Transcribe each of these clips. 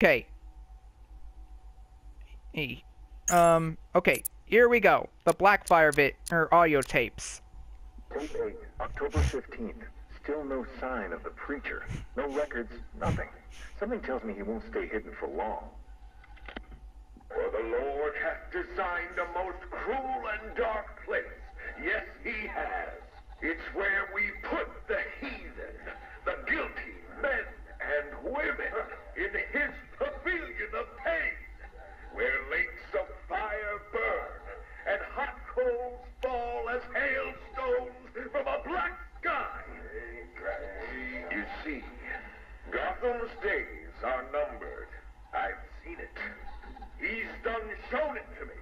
Okay. Hey. Okay. Here we go. The Blackfire audio tapes. Tape 8, October 15th. Still no sign of the preacher. No records, nothing. Something tells me he won't stay hidden for long. For the Lord hath designed a most cruel and dark place. Yes, he has. It's where we put the heathen, the guilty men and women, in his pavilion of pain, where lakes of fire burn, and hot coals fall as hailstones from a black sky. You see, Gotham's days are numbered. I've seen it. He's shown it to me.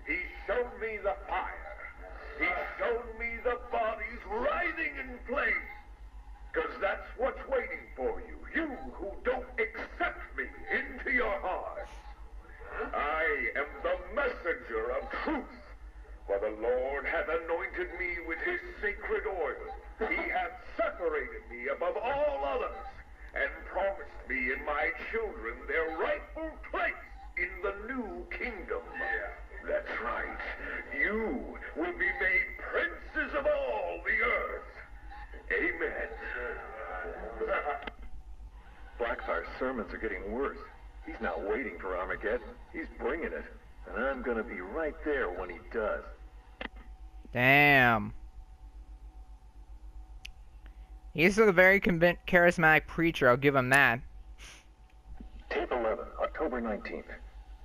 He's shown me the fire. He's shown me the bodies writhing in flames. 'Cause that's what's waiting for you. You who don't accept me into your heart. I am the messenger of truth. For the Lord hath anointed me with his sacred oil. He hath separated me above all others, and promised me and my children their rightful place in the new kingdom. That's right. You will be made princes of all the earth. Amen. Blackfire's sermons are getting worse. He's not waiting for Armageddon. He's bringing it. And I'm gonna be right there when he does. Damn. He's a very charismatic preacher, I'll give him that. Tape 11, October 19th.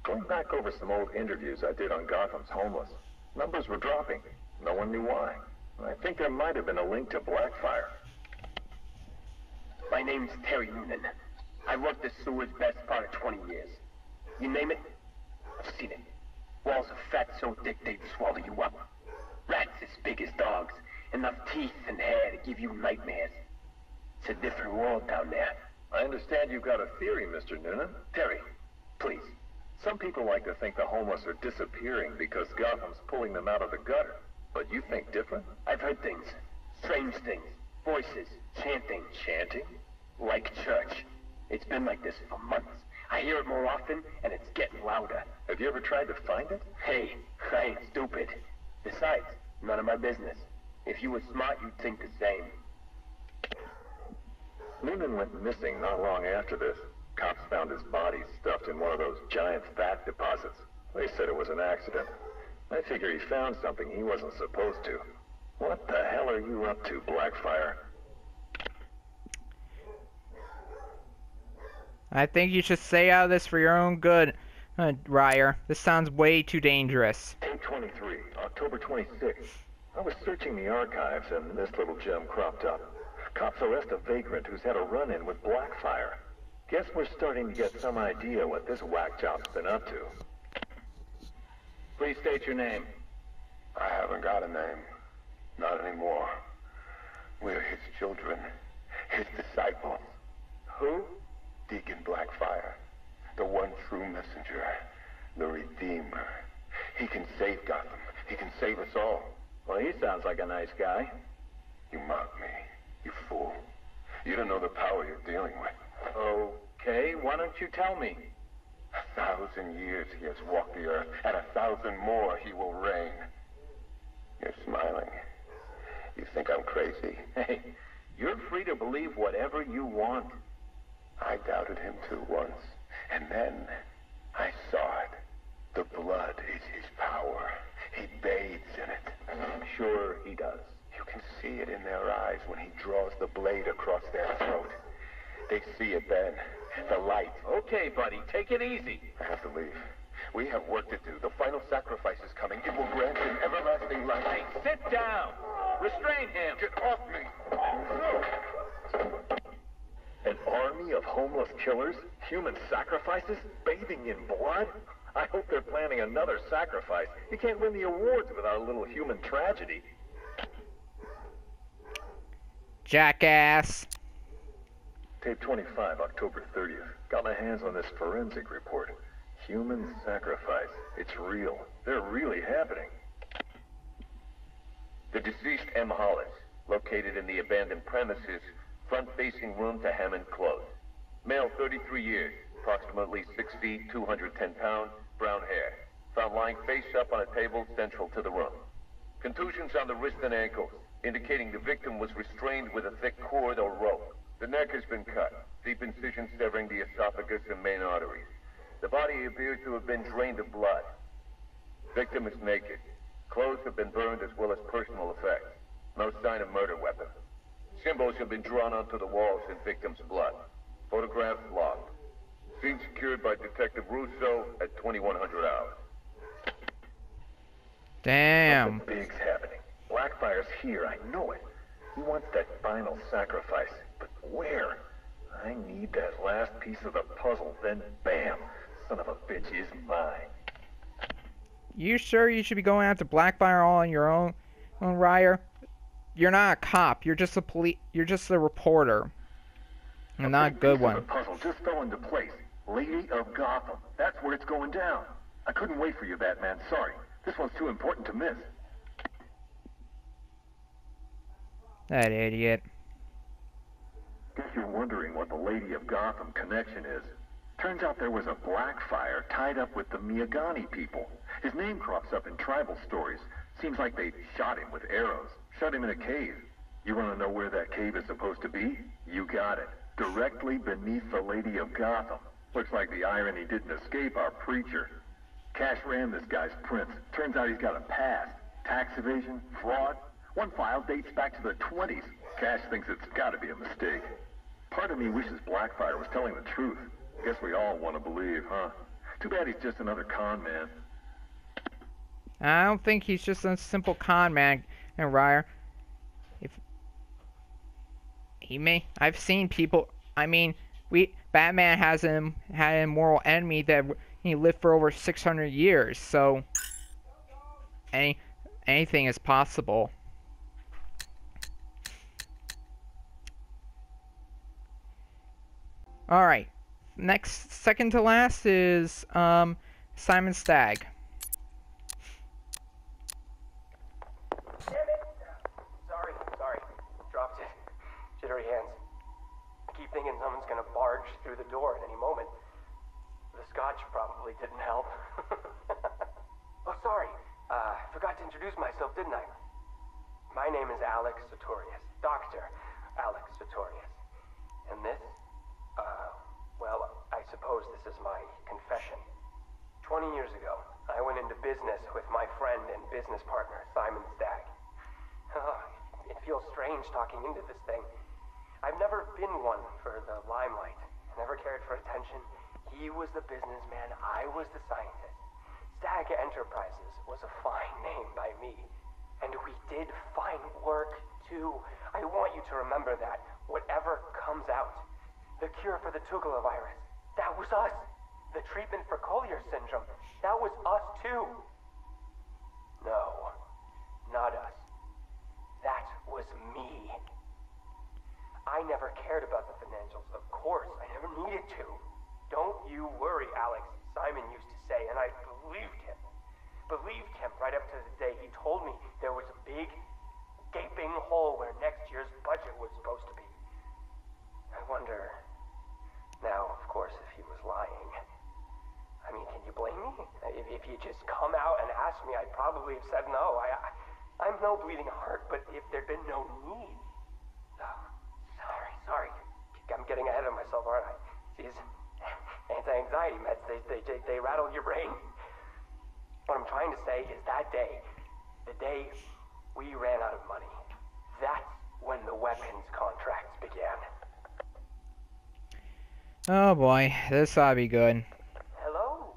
Going back over some old interviews I did on Gotham's homeless. Numbers were dropping. No one knew why. I think there might have been a link to Blackfire. My name's Terry Noonan. I worked the sewers best part of 20 years. You name it, I've seen it. Walls of fat so thick they'd swallow you up. Rats as big as dogs. Enough teeth and hair to give you nightmares. It's a different world down there. I understand you've got a theory, Mr. Noonan. Terry, please. Some people like to think the homeless are disappearing because Gotham's pulling them out of the gutter. But you think different? I've heard things. Strange things. Voices. Chanting. Chanting? Like church. It's been like this for months. I hear it more often, and it's getting louder. Have you ever tried to find it? Hey, I ain't stupid. Besides, none of my business. If you were smart, you'd think the same. Noonan went missing not long after this. Cops found his body stuffed in one of those giant fat deposits. They said it was an accident. I figure he found something he wasn't supposed to. What the hell are you up to, Blackfire? I think you should stay out of this for your own good, Ryer. This sounds way too dangerous. Tape 23, October 26th. I was searching the archives and this little gem cropped up. Cops arrest a vagrant who's had a run-in with Blackfire. Guess we're starting to get some idea what this whack job's been up to. Please state your name. I haven't got a name. Not anymore. We're his children. His disciples. Who? Deacon Blackfire. The one true messenger. The Redeemer. He can save Gotham. He can save us all. Well, he sounds like a nice guy. You mock me. You fool. You don't know the power you're dealing with. Okay, why don't you tell me? 1,000 years he has walked the earth, and 1,000 more he will reign. You're smiling. You think I'm crazy? Hey, you're free to believe whatever you want. I doubted him too once, and then I saw it. The blood is his power. He bathes in it. I'm sure he does. You can see it in their eyes when he draws the blade across their throat. They see it then. The light. Okay, buddy, take it easy. I have to leave. We have work to do. The final sacrifice is coming. It will grant him everlasting life. Hey, sit down. Restrain him. Get off me. An army of homeless killers? Human sacrifices? Bathing in blood? I hope they're planning another sacrifice. You can't win the awards without a little human tragedy. Jackass. Tape 25, October 30th. Got my hands on this forensic report. Human sacrifice. It's real. They're really happening. The deceased M. Hollis, located in the abandoned premises, front-facing room to Hammond Close. Male, 33 years, approximately 6 feet, 210 pounds, brown hair. Found lying face up on a table central to the room. Contusions on the wrist and ankles, indicating the victim was restrained with a thick cord or rope. The neck has been cut, deep incision severing the esophagus and main arteries. The body appears to have been drained of blood. Victim is naked. Clothes have been burned as well as personal effects. No sign of murder weapon. Symbols have been drawn onto the walls in victim's blood. Photograph logged. Scene secured by Detective Russo at 2100 hours. Damn. Something big's happening. Blackfire's here, I know it. He wants that final sacrifice. But where? I need that last piece of the puzzle, then bam! Son of a bitch is mine. You sure you should be going after Blackfire all on your own, Ryer? You're not a cop. You're just a reporter. And not a good one. The puzzle just fell into place. Lady of Gotham. That's where it's going down. I couldn't wait for you, Batman. Sorry. This one's too important to miss. That idiot. Guess you're wondering what the Lady of Gotham connection is. Turns out there was a Blackfire tied up with the Miyagani people. His name crops up in tribal stories. Seems like they shot him with arrows. Shut him in a cave. You want to know where that cave is supposed to be? You got it. Directly beneath the Lady of Gotham. Looks like the irony didn't escape our preacher. Cash ran this guy's prints. Turns out he's got a past. Tax evasion, fraud. One file dates back to the 20s. Cash thinks it's got to be a mistake. Part of me wishes Blackfire was telling the truth. Guess we all want to believe, huh? Too bad he's just another con man. I don't think he's just a simple con man, and Ryer. I've seen people. I mean, Batman had an immoral enemy that he lived for over 600 years. So anything is possible. All right. Next, second to last is Simon Stagg. Damn it! Sorry. Dropped it. Jittery hands. I keep thinking someone's gonna barge through the door at any moment. The scotch probably didn't help. Oh, sorry. Forgot to introduce myself, didn't I? My name is Alex Sartorius. Dr. Alex Sartorius. And this? Well, I suppose this is my confession. 20 years ago, I went into business with my friend and business partner, Simon Stagg. It feels strange talking into this thing. I've never been one for the limelight. I never cared for attention. He was the businessman, I was the scientist. Stagg Enterprises was a fine name by me. And we did fine work, too. I want you to remember that. Whatever comes out. The cure for the Tugela virus. That was us. The treatment for Collier syndrome. That was us too. No, not us. That was me. I never cared about the financials, of course. I never needed to. Don't you worry, Alex, Simon used to say, and I believed him. Believed him right up to the day he told me there was a big, gaping hole where next year's budget was supposed to be. I wonder... Now, of course, if he was lying. I mean, can you blame me? If you just come out and asked me, I'd probably have said no. I'm no bleeding heart, but if there'd been no need... Oh, sorry. I'm getting ahead of myself, aren't I? These anti-anxiety meds, they rattle your brain. What I'm trying to say is that day, the day we ran out of money, that's when the weapons contracts began. Oh boy, this ought to be good. Hello?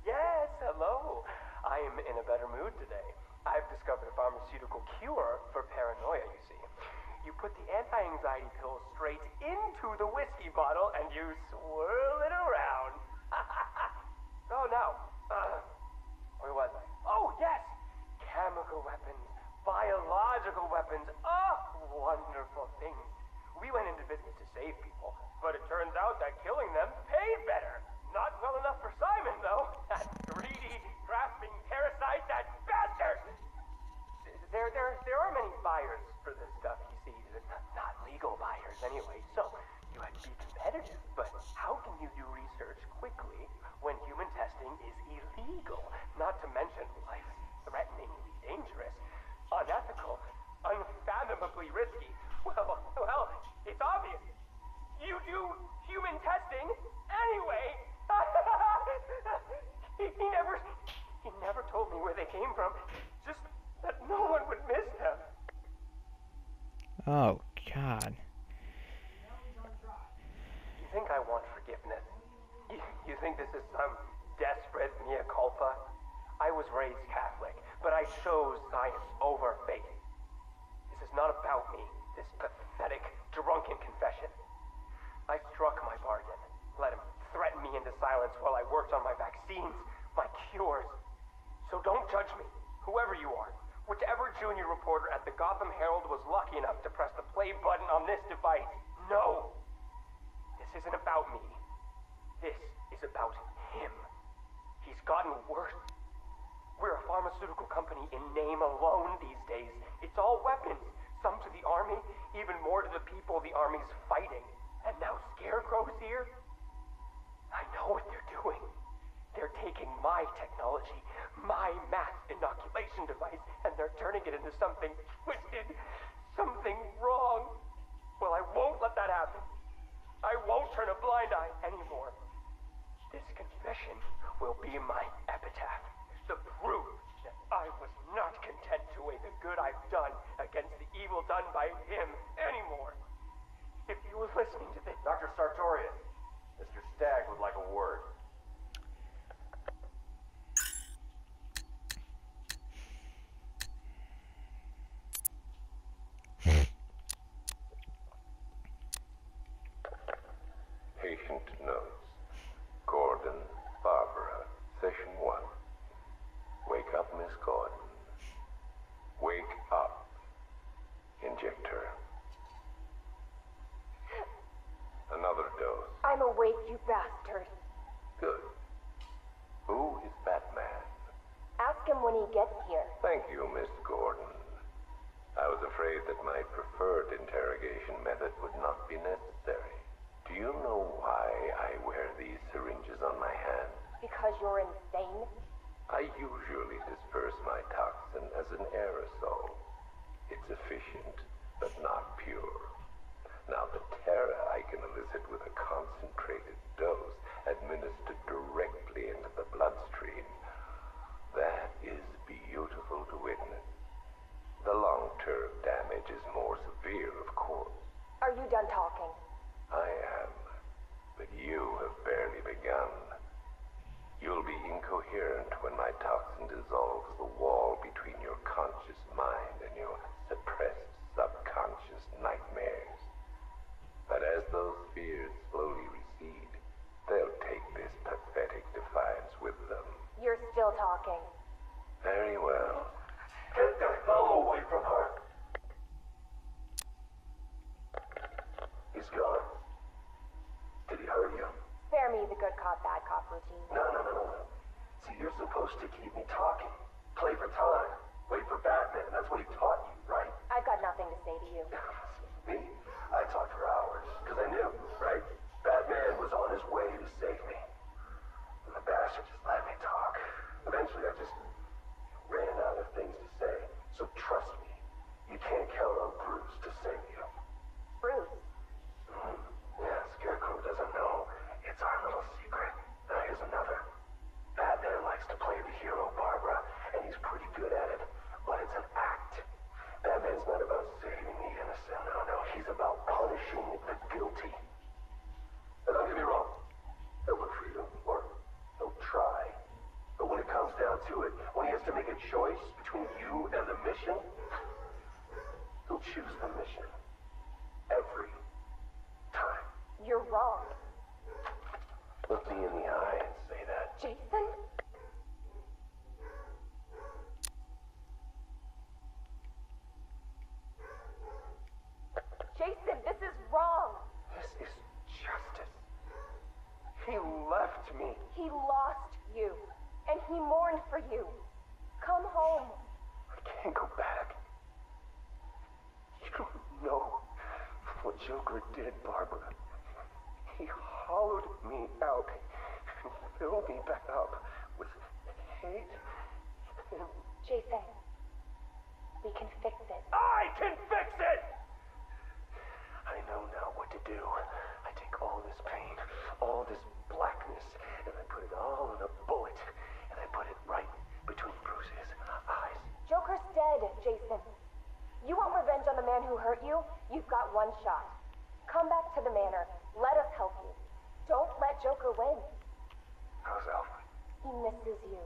yes, hello. I am in a better mood today. I've discovered a pharmaceutical cure for paranoia, you see. You put the anti-anxiety pill straight into the whiskey bottle and you swirl it around. Oh, no. Where was I? Oh, yes! Chemical weapons, biological weapons. Oh, wonderful things. We went into business to save people. But it turns out that killing them paid better. Not well enough for Simon, though. That greedy, grasping parasite, that bastard! There are many buyers for this stuff, you see. Not legal buyers, anyway. So, you had to be competitive, but how can you do research quickly when human testing is illegal? Not to mention life-threateningly dangerous, unethical, unfathomably risky. Well, it's obvious. You do human testing anyway. He never told me where they came from. Just that no one would miss them. Oh, God. You think I want forgiveness? You think this is some desperate mea culpa? I was raised Catholic, but I chose science over faith. This is not about me, this pathetic, drunken confession. I struck my bargain. Let him threaten me into silence while I worked on my vaccines, my cures. So don't judge me, whoever you are. Whichever junior reporter at the Gotham Herald was lucky enough to press the play button on this device. No! This isn't about me. This is about him. He's gotten worse. We're a pharmaceutical company in name alone these days. It's all weapons. Some to the army, even more to the people the army's fighting. And now Scarecrow's here? I know what they're doing. They're taking my technology, my mass inoculation device, and they're turning it into something twisted, something wrong. Well, I won't let that happen. I won't turn a blind eye anymore. This confession will be my epitaph, the proof that I was not content to weigh the good I've done against the evil done by him anymore. If you were listening to this... Dr. Sartorius, Mr. Stagg would like a word. Patient notes. Gordon, Barbara, session 1. Wake up, Miss Gordon. Wake up. Inject her. Another dose. I'm awake, you bastard. Good. Who is Batman? Ask him when he gets here. Thank you, Miss Gordon. I was afraid that my preferred interrogation method would not be necessary. Do you know why I wear these syringes on my hand? Because you're insane? I usually disperse my toxin as an aerosol. It's efficient, but not pure. Now, the terror I can elicit with a concentrated dose administered directly into the bloodstream, that is beautiful to witness. The long-term damage is more severe, of course. Are you done talking? I am, but you have barely begun. You'll be incoherent when my toxin dissolves the wall between your conscious mind and your suppressed subconscious nightmares. But as those fears slowly recede, they'll take this pathetic defiance with them. You're still talking. Very well. Get the hell away from her! He's gone. Did he hurt you? Spare me the good cop, bad cop routine. No. See, you're supposed to keep me talking. Play for time. Wait for Batman. That's what he taught you, right? I've got nothing to say to you. Me? I talked for hours. Because I knew, right? Batman was on his way to save me. And the bastard just let me talk. Eventually, I just ran out of things to say. So trust me, you can't count on Bruce to save you. Bruce. Yeah, Scarecrow doesn't know. It's our little secret. Now here's another. Batman likes to play the hero, Barbara, and he's pretty good at it. But it's an act. Batman's not about saving the innocent. No. He's about punishing the guilty. And don't get me wrong. He'll look for you, or he'll try. But when it comes down to it, when he has to make a choice between you and the mission, he'll choose the mission. Every time. You're wrong. Look me in the eye and say that. Jason? Jason, this is wrong. This is justice. He left me. He lost you. And he mourned for you. Come home. I can't go back. You don't know what Joker did, Barbara. He hollowed me out and filled me back up with hate and... Jason, we can fix it. I can fix it! I know now what to do. I take all this pain, all this blackness, and I put it all in a bullet, and I put it right between Bruce's eyes. Joker's dead, Jason. You want revenge on the man who hurt you? You've got one shot. Come back to the manor. Let us help you. Don't let Joker win. How's Alfred? He misses you.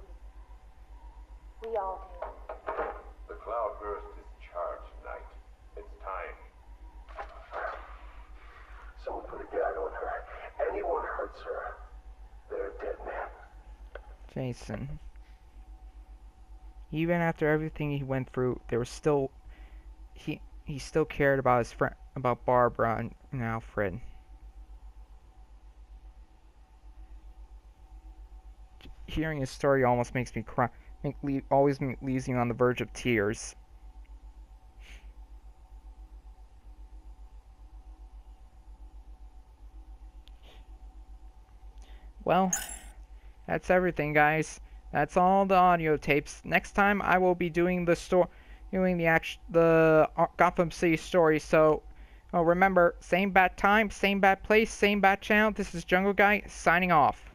We all do. The Cloudburst is charged tonight. It's time. Someone put a gag on her. Anyone hurts her, they're a dead man. Jason. Even after everything he went through, there was still he still cared about his friend, about Barbara and Alfred. Hearing his story almost makes me cry. Always leaves me on the verge of tears. Well, that's everything, guys. That's all the audio tapes. Next time I will be doing the Gotham City story. So remember, same bat time, same bat place, same bat channel. This is Jungoguy signing off.